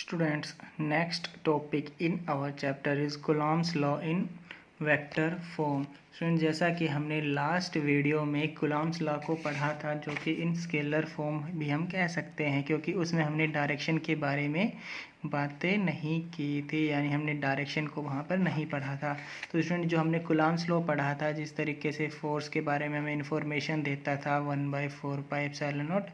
Students, next topic in our chapter is Coulomb's law in vector form. Student, जैसा कि हमने last video में Coulomb's law को पढ़ा था, जो कि इन स्केलर फॉर्म भी हम कह सकते हैं, क्योंकि उसमें हमने डायरेक्शन के बारे में बातें नहीं की थी, यानी हमने डायरेक्शन को वहाँ पर नहीं पढ़ा था। तो स्टूडेंट, जो हमने कुलॉम्स लॉ पढ़ा था, जिस तरीके से फोर्स के बारे में हमें इन्फॉर्मेशन देता था 1/4πε0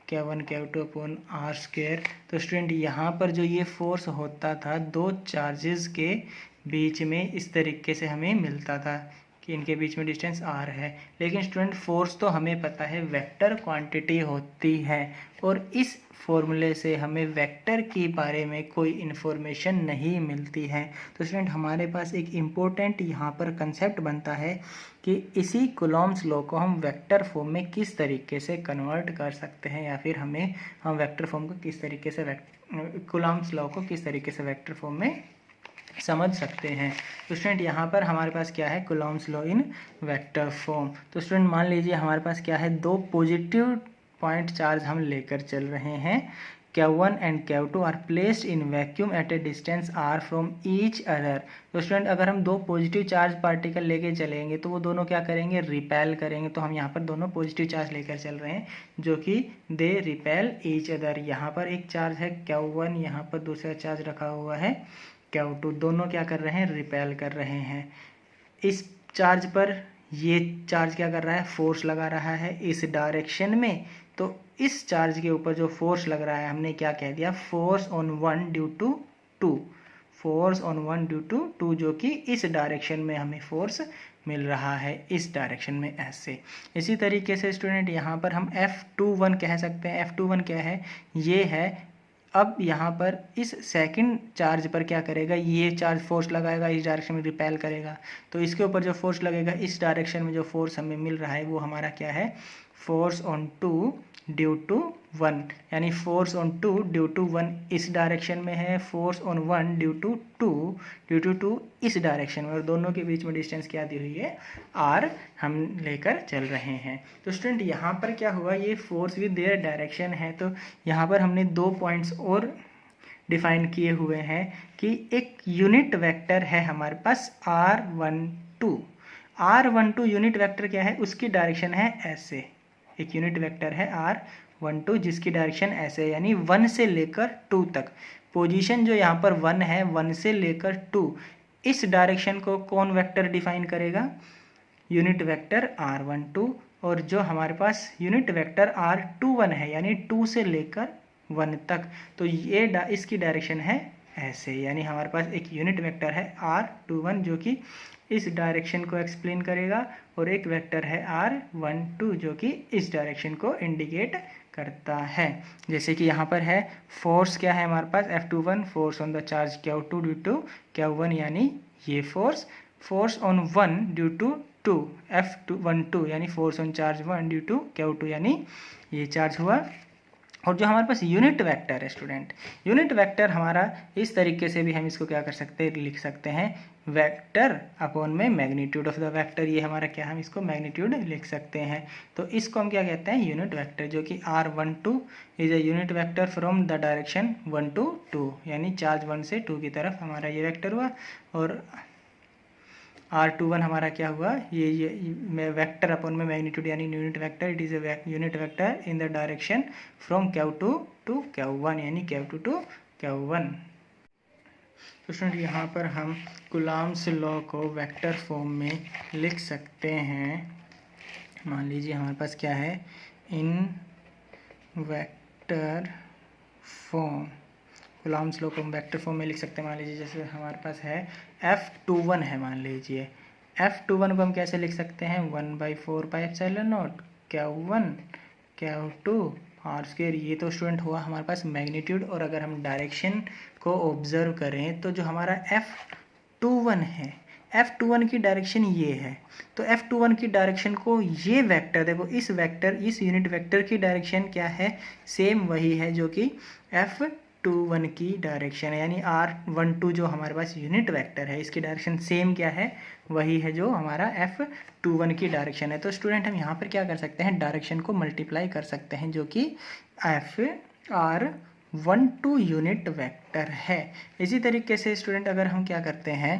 K1 K2 upon r square. तो स्टूडेंट, यहाँ पर जो ये फोर्स होता था दो चार्जेस के बीच में, इस तरीके से हमें मिलता था कि इनके बीच में डिस्टेंस आर है। लेकिन स्टूडेंट, फोर्स तो हमें पता है वेक्टर क्वांटिटी होती है, और इस फॉर्मूले से हमें वेक्टर के बारे में कोई इन्फॉर्मेशन नहीं मिलती है। तो स्टूडेंट, हमारे पास एक इम्पोर्टेंट यहाँ पर कंसेप्ट बनता है कि इसी कुलॉम्स लॉ को हम वेक्टर फॉर्म में किस तरीके से कन्वर्ट कर सकते हैं, या फिर हम वेक्टर फॉर्म को किस तरीके से कुलॉम्स लॉ को किस तरीके से वेक्टर फॉर्म में समझ सकते हैं। तो स्टूडेंट, यहाँ पर हमारे पास क्या है, Coulomb's law in vector form. तो स्टूडेंट, मान लीजिए हमारे पास क्या है, दो पॉजिटिव पॉइंट चार्ज हम लेकर चल रहे हैं। Q1 and Q2 are placed in vacuum at a distance r from each other. तो स्टूडेंट, अगर हम दो पॉजिटिव चार्ज पार्टिकल लेके चलेंगे तो वो दोनों क्या करेंगे, रिपेल करेंगे। तो हम यहाँ पर दोनों पॉजिटिव चार्ज लेकर चल रहे हैं, जो कि दे रिपेल ईच अदर। यहाँ पर एक चार्ज है Q1, यहाँ पर दूसरा चार्ज रखा हुआ है Q2, दोनों क्या कर रहे हैं, रिपेल कर रहे हैं। इस चार्ज पर ये चार्ज क्या कर रहा है, फोर्स लगा रहा है इस डायरेक्शन में। तो इस चार्ज के ऊपर जो फोर्स लग रहा है, हमने क्या कह दिया, force on one due to two, force on one due to two, जो कि इस डायरेक्शन में हमें फोर्स मिल रहा है, इस डायरेक्शन में ऐसे। इसी तरीके से स्टूडेंट, यहाँ पर हम F21 कह सकते हैं। F21 क्या है, ये है। अब यहाँ पर इस सेकंड चार्ज पर क्या करेगा, ये चार्ज फोर्स लगाएगा, इस डायरेक्शन में रिपेल करेगा। तो इसके ऊपर जो फोर्स लगेगा, इस डायरेक्शन में जो फोर्स हमें मिल रहा है, वो हमारा क्या है, force on two due to one, यानी force on two due to one इस डायरेक्शन में है, force on one due to two इस डायरेक्शन में, और दोनों के बीच में डिस्टेंस क्या दी हुई है, आर हम लेकर चल रहे हैं। तो स्टूडेंट, यहाँ पर क्या हुआ, ये फोर्स विद देयर डायरेक्शन है। तो यहाँ पर हमने दो पॉइंट्स और डिफाइन किए हुए हैं कि एक यूनिट वेक्टर है हमारे पास R12 यूनिट वेक्टर क्या है, उसकी डायरेक्शन है ऐसे। एक यूनिट वेक्टर है R12 जिसकी डायरेक्शन ऐसे है, यानी 1 से लेकर 2 तक। पोजीशन जो यहाँ पर 1 है, 1 से लेकर 2, इस डायरेक्शन को कौन वेक्टर डिफाइन करेगा, यूनिट वेक्टर R12। और जो हमारे पास यूनिट वेक्टर R21 है, यानी 2 से लेकर 1 तक, तो ये इसकी डायरेक्शन है ऐसे। यानी हमारे पास एक यूनिट वेक्टर है R21 जो कि इस डायरेक्शन को एक्सप्लेन करेगा, और एक वेक्टर है R12 जो कि इस डायरेक्शन को इंडिकेट करता है। जैसे कि यहाँ पर है, फोर्स क्या है हमारे पास, F21, force on the charge Q2 due to Q1, यानी ये force on 1 due to 2 F12, यानी force on charge 1 due to Q2, यानी ये चार्ज हुआ। और जो हमारे पास यूनिट वेक्टर है स्टूडेंट, यूनिट वेक्टर हमारा इस तरीके से भी हम इसको क्या कर सकते हैं, लिख सकते हैं, वेक्टर अपॉन में मैग्नीट्यूड ऑफ द वेक्टर। ये हमारा क्या, हम इसको मैग्नीट्यूड लिख सकते हैं। तो इसको हम क्या कहते हैं, यूनिट वेक्टर, जो कि R12 is a unit vector from the direction 1 to 2, यानी चार्ज 1 से 2 की तरफ हमारा ये वेक्टर हुआ। और R21 हमारा क्या हुआ, ये वेक्टर अपॉन में मैग्नीट्यूड, यानी unit vector, it is a unit vector in the direction from Q2 to Q1, यानी Q2 to Q1। तो स्टूडेंट, यहाँ पर हम कुलॉम्स लॉ को वेक्टर फॉर्म में लिख सकते हैं। मान लीजिए हमारे पास क्या है, इन वेक्टर फॉर्म, कुलॉम्स लॉ को हम वेक्टर फॉर्म में लिख सकते हैं। मान लीजिए जैसे हमारे पास है F21 है, मान लीजिए F21 को हम कैसे लिख सकते हैं, 1/4πε0 Q1 Q2 आर स्क्वायर। ये तो स्टूडेंट हुआ हमारे पास मैग्नीट्यूड। और अगर हम डायरेक्शन को ऑब्जर्व करें, तो जो हमारा F21 है, F21 की डायरेक्शन ये है। तो F21 की डायरेक्शन को ये वेक्टर, देखो इस वेक्टर, इस यूनिट वेक्टर की डायरेक्शन क्या है, सेम वही है जो कि F21 की डायरेक्शन है, यानी R12 जो हमारे पास यूनिट वेक्टर है, इसकी डायरेक्शन सेम क्या है, वही है जो हमारा F21 की डायरेक्शन है। तो स्टूडेंट, हम यहाँ पर क्या कर सकते हैं, डायरेक्शन को मल्टीप्लाई कर सकते हैं, जो कि 1 2 यूनिट वेक्टर है। इसी तरीके से स्टूडेंट अगर हम क्या करते हैं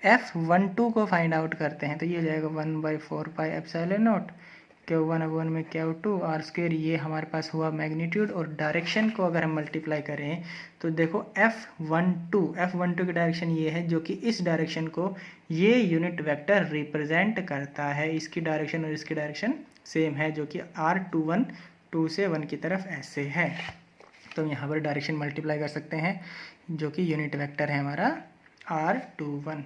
F12 को फाइंड आउट करते हैं तो ये हो जाएगा 1/4 पाई एप्सिलॉन नॉट Q1/1 में Q2 आर स्क्वायर। ये हमारे पास हुआ मैग्नीट्यूड, और डायरेक्शन को अगर हम मल्टीप्लाई करें तो देखो F12 की डायरेक्शन ये है, जो कि इस डायरेक्शन को ये यूनिट वेक्टर रिप्रेजेंट करता है। इसकी डायरेक्शन और इसकी डायरेक्शन सेम है, जो कि R21 2 से 1 की तरफ ऐसे है। तो यहाँ पर डायरेक्शन मल्टीप्लाई कर सकते हैं, जो कि यूनिट वेक्टर है हमारा R21।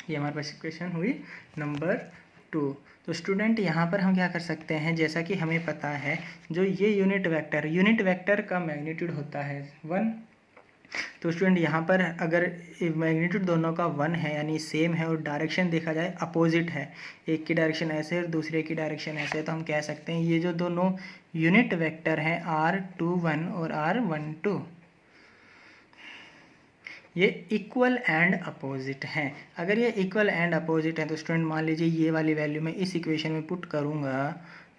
ये हमारे पास इक्वेशन हुई नंबर 2। तो स्टूडेंट यहाँ पर हम क्या कर सकते हैं, जैसा कि हमें पता है जो ये यूनिट वेक्टर का मैग्नीट्यूड होता है 1। तो स्टूडेंट यहाँ पर अगर मैग्नीट्यूड दोनों का 1 है यानी सेम है, और डायरेक्शन देखा जाए अपोजिट है, एक की डायरेक्शन ऐसे है और दूसरे की डायरेक्शन ऐसे है, तो हम कह सकते हैं ये जो दोनों यूनिट वेक्टर हैं R21 और R12 ये इक्वल एंड अपोजिट हैं। अगर ये इक्वल एंड अपोजिट हैं तो स्टूडेंट मान लीजिए ये वाली वैल्यू मैं इस इक्वेशन में पुट करूँगा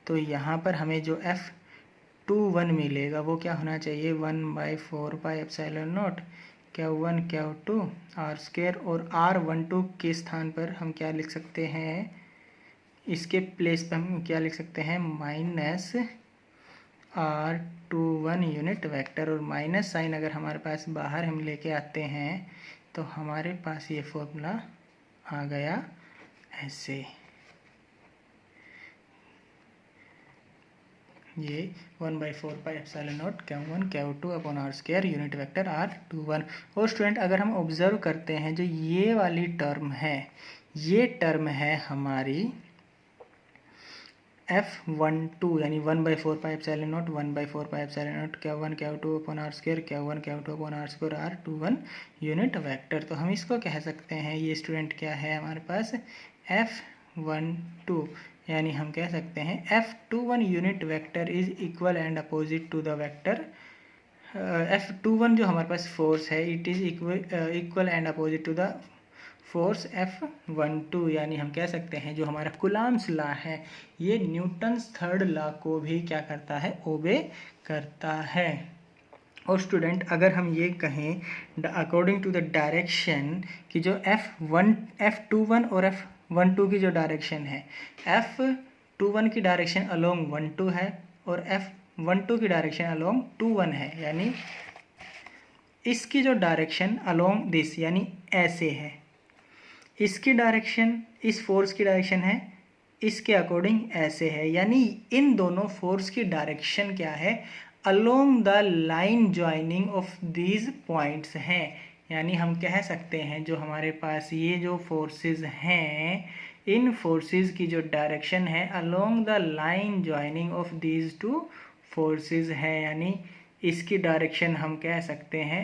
तो यहाँ पर हमें जो F21 मिलेगा वो क्या होना चाहिए 1/4 pi epsilon naught Q1 Q2 r square, और R12 के स्थान पर हम क्या लिख सकते हैं, इसके प्लेस पर हम क्या लिख सकते हैं माइनस R21 यूनिट वेक्टर, और माइनस साइन अगर हमारे पास बाहर हम लेके आते हैं तो हमारे पास ये फॉर्मूला आ गया ऐसे। ये 1/4 pi epsilon naught Q1 Q2 upon r square unit vector R21। और स्टूडेंट अगर हम ऑब्जर्व करते हैं जो ये वाली टर्म है, ये टर्म है हमारी F12 यानी 1/4 pi epsilon naught 1/4 pi epsilon naught Q1 Q2 upon r square Q1 Q2 upon r square R21 unit vector. तो हम इसको कह सकते हैं ये स्टूडेंट क्या है हमारे पास F12, यानी हम कह सकते हैं F21 unit vector is equal and opposite to the vector F21 जो हमारे पास फोर्स है it is equal and opposite to the force F12, यानी हम कह सकते हैं जो हमारा कुलाम्स लॉ है ये न्यूटन्स थर्ड लॉ को भी क्या करता है ओबे करता है। और स्टूडेंट अगर हम ये कहें अकॉर्डिंग टू द डायरेक्शन कि जो F21 और F12 की जो डायरेक्शन है, F21 की डायरेक्शन अलोंग 1 2 है और F12 की डायरेक्शन अलोंग 2 1 है, यानी इसकी जो डायरेक्शन अलोंग दिस यानी ऐसे है, इसकी डायरेक्शन इस फोर्स की डायरेक्शन है इसके अकॉर्डिंग ऐसे है, यानी इन दोनों फोर्स की डायरेक्शन क्या है along the line joining of these points हैं। यानी हम कह सकते हैं जो हमारे पास ये जो फोर्सेस हैं इन फोर्सेस की जो डायरेक्शन है along the line joining of these two forces है, यानी इसकी डायरेक्शन हम कह सकते हैं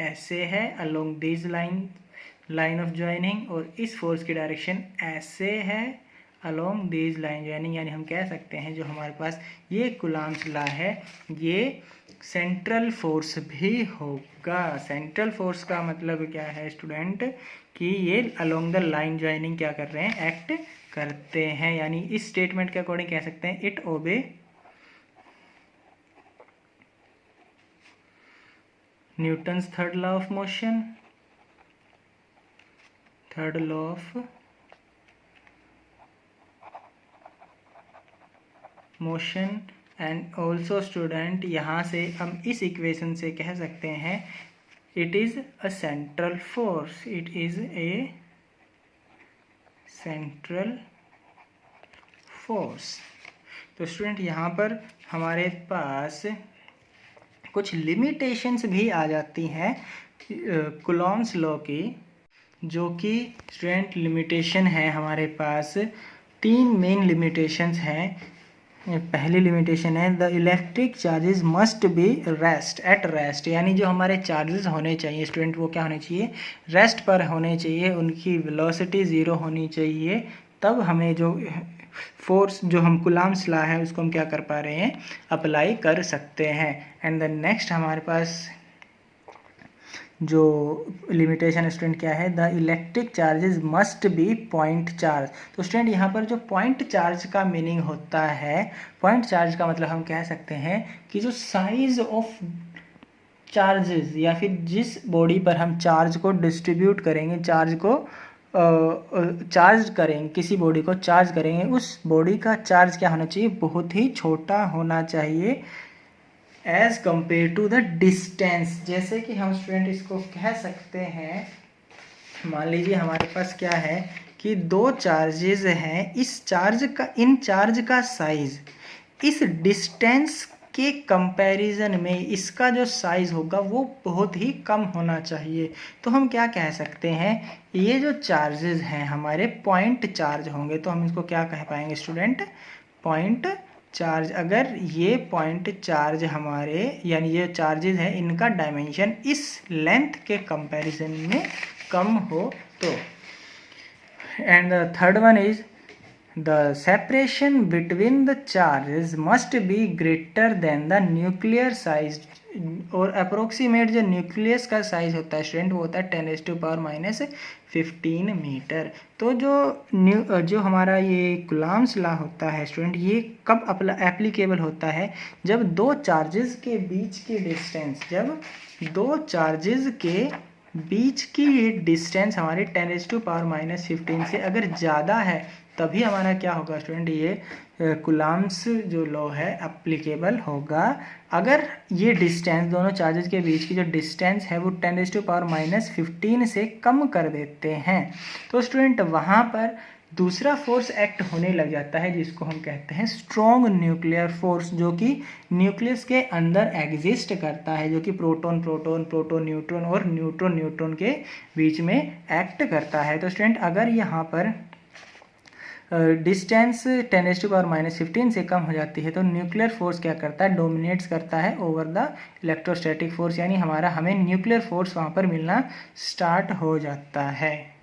ऐसे है along these line of joining, और इस फोर्स की डायरेक्शन ऐसे है अलोंग दीज लाइन ज्वाइनिंग, यानी हम कह सकते हैं जो हमारे पास ये कुलाम्स लॉ है ये सेंट्रल फोर्स भी होगा। सेंट्रल फोर्स का मतलब क्या है स्टूडेंट कि ये अलोंग द लाइन ज्वाइनिंग क्या कर रहे हैं एक्ट करते हैं, यानी इस स्टेटमेंट के अकॉर्डिंग कह सकते हैं it obey Newton's third law of motion, third law of motion. And also student यहाँ से हम इस इक्वेशन से कह सकते हैं it is a central force, it is a central force. तो स्टूडेंट यहाँ पर हमारे पास कुछ लिमिटेशंस भी आ जाती हैं कुलॉम्स लॉ की, जो कि स्टूडेंट लिमिटेशन है हमारे पास 3 मेन लिमिटेशंस हैं। पहली लिमिटेशन है the electric charges must be rest at rest, यानी जो हमारे चार्जेस होने चाहिए स्टूडेंट वो क्या होने चाहिए रेस्ट पर होने चाहिए, उनकी वेलोसिटी 0 होनी चाहिए, तब हमें जो फोर्स जो हम कुलाम्स लॉ है उसको हम क्या कर पा रहे हैं अप्लाई कर सकते हैं। एंड द नेक्स्ट हमारे पास जो लिमिटेशन स्टूडेंट क्या है the electric charges must be point charge. तो स्टूडेंट यहाँ पर जो पॉइंट चार्ज का मीनिंग होता है, पॉइंट चार्ज का मतलब हम कह सकते हैं कि जो साइज ऑफ चार्जेस या फिर जिस बॉडी पर हम चार्ज को डिस्ट्रीब्यूट करेंगे, चार्ज करेंगे, किसी बॉडी को चार्ज करेंगे, उस बॉडी का चार्ज क्या होना चाहिए, बहुत ही छोटा होना चाहिए as compare to the distance. जैसे कि हम स्टूडेंट इसको कह सकते हैं, मान लीजिए हमारे पास क्या है कि दो चार्जेस हैं, इन चार्ज का साइज इस डिस्टेंस के कंपैरिजन में इसका जो साइज होगा वो बहुत ही कम होना चाहिए। तो हम क्या कह सकते हैं, ये जो चार्जेस हैं हमारे पॉइंट चार्ज होंगे, तो हम इसको क्या कह पाएंगे स्टूडेंट, पॉइंट चार्ज। अगर ये पॉइंट चार्ज हमारे यानी ये चार्जेस हैं, इनका डायमेंशन इस लेंथ के कंपैरिजन में कम हो तो। And the third one is the separation between the charges must be greater than the nuclear size, और अप्रोक्सीमेट जो न्यूक्लियस का साइज होता है स्टूडेंट वो होता है 10⁻⁻15 मीटर। तो जो हमारा ये कुलाम्स लॉ होता है स्टूडेंट, ये कब एप्लीकेबल होता है, जब दो चार्जेस के बीच की डिस्टेंस, हमारे 10⁻⁻15 से अगर ज़्यादा है तभी हमारा क्या होगा स्टूडेंट, ये कुलाम्स जो लॉ है एप्लीकेबल होगा। अगर ये डिस्टेंस, दोनों चार्जेस के बीच की जो डिस्टेंस है वो 10⁻⁻15 से कम कर देते हैं तो स्टूडेंट वहाँ पर दूसरा फोर्स एक्ट होने लग जाता है, जिसको हम कहते हैं स्ट्रॉन्ग न्यूक्लियर फोर्स, जो कि न्यूक्लियस के अंदर एग्जिस्ट करता है, जो कि प्रोटॉन प्रोटॉन, प्रोटॉन न्यूट्रॉन और न्यूट्रॉन न्यूट्रॉन के बीच में एक्ट करता है। तो स्टूडेंट अगर यहाँ पर डिस्टेंस 10⁻⁻15 से कम हो जाती है तो न्यूक्लियर फोर्स क्या करता है, डोमिनेट्स करता है ओवर द इलेक्ट्रोस्टैटिक फोर्स, यानी हमें न्यूक्लियर फोर्स वहाँ पर मिलना स्टार्ट हो जाता है।